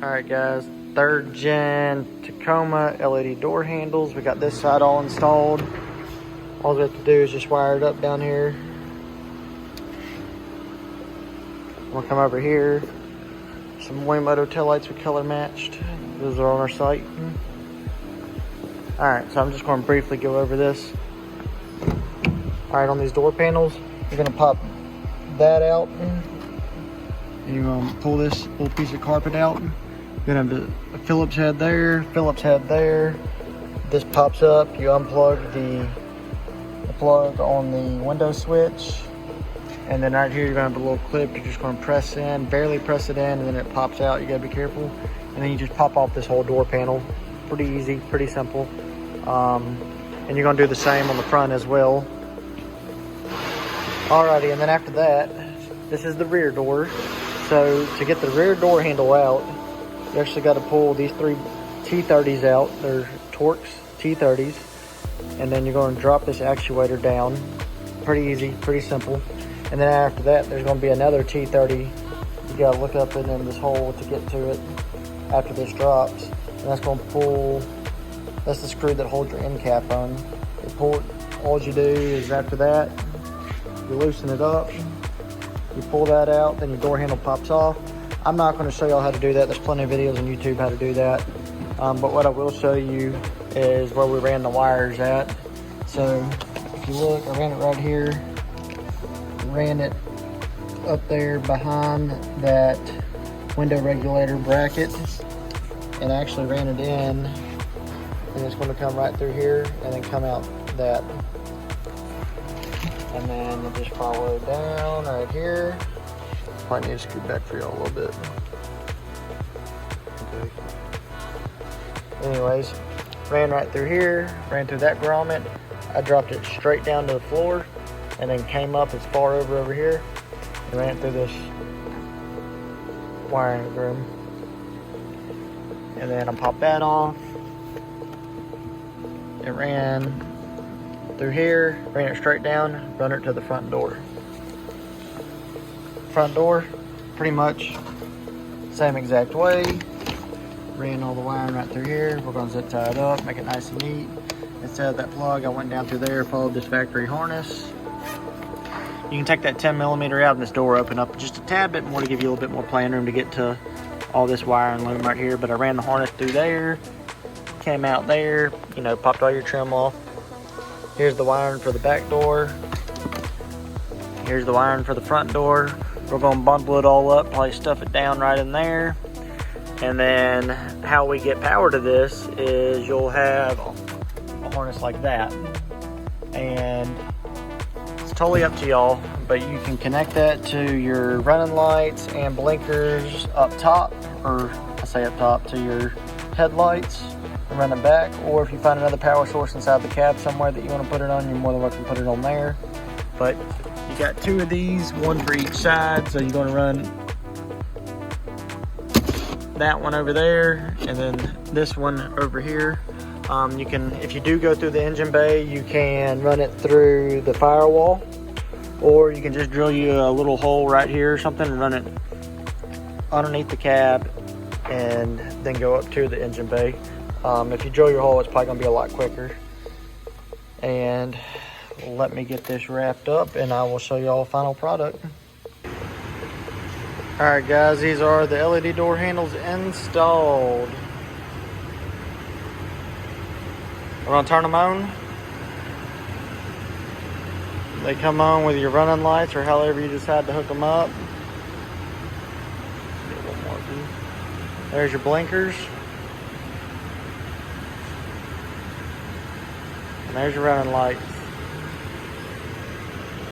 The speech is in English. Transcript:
Alright guys, 3rd gen Tacoma LED door handles. We got this side all installed. All we have to do is just wire it up down here. We'll come over here. Some Waymoto taillights we color matched. Those are on our site. Alright, so I'm just going to briefly go over this. Alright, on these door panels, you're going to pop that out. You're going to pull this little piece of carpet out. You're going to have the Phillips head there, Phillips head there. This pops up. You unplug the plug on the window switch. And then right here, you're going to have a little clip. You're just going to press in, barely press it in, and then it pops out. You got to be careful. And then you just pop off this whole door panel. Pretty easy, pretty simple. And you're going to do the same on the front as well. Alrighty, and then after that, this is the rear door. So to get the rear door handle out, you actually got to pull these 3 T30s out. They're Torx T30s. And then you're going to drop this actuator down. Pretty easy, pretty simple. And then after that, there's going to be another T30. You got to look up in this hole to get to it after this drops. And that's going to pull, that's the screw that holds your end cap on. You pull it, all you do is after that, you loosen it up. You pull that out, then your door handle pops off. I'm not going to show y'all how to do that. There's plenty of videos on YouTube how to do that. But what I will show you is where we ran the wires at. So if you look, I ran it right here. Ran it up there behind that window regulator bracket and actually ran it in. And it's going to come right through here and then come out that. And then you just follow down right here. Probably need to scoot back for y'all a little bit. Okay. Anyways, ran right through here, ran through that grommet. I dropped it straight down to the floor and then came up as far over here and ran through this wiring room. And then I popped that off. It ran through here, ran it straight down, run it to the front door. Front door, pretty much same exact way. Ran all the wiring right through here. We're going to zip tie it up, make it nice and neat. Instead of that plug, I went down through there, followed this factory harness. You can take that 10mm out and this door open up just a tad bit more to give you a little bit more playing room to get to all this wiring loom right here. But I ran the harness through there, came out there, you know, popped all your trim off. Here's the wiring for the back door. Here's the wiring for the front door. We're going to bundle it all up, probably stuff it down right in there. And then how we get power to this is you'll have a harness like that. And it's totally up to y'all, but you can connect that to your running lights and blinkers up top, or I say up top, to your headlights and run it back. Or if you find another power source inside the cab somewhere that you want to put it on, you're more than welcome to put it on there. But you got 2 of these, 1 for each side, so you're going to run that one over there and then this one over here. You can, if you do go through the engine bay, you can run it through the firewall, or you can just drill you a little hole right here or something and run it underneath the cab and then go up to the engine bay. If you drill your hole, it's probably gonna be a lot quicker. And let me get this wrapped up and I will show y'all final product. Alright guys, these are the LED door handles installed. We're going to turn them on. They come on with your running lights or however you decide to hook them up. Get a little more view. There's your blinkers. And there's your running lights.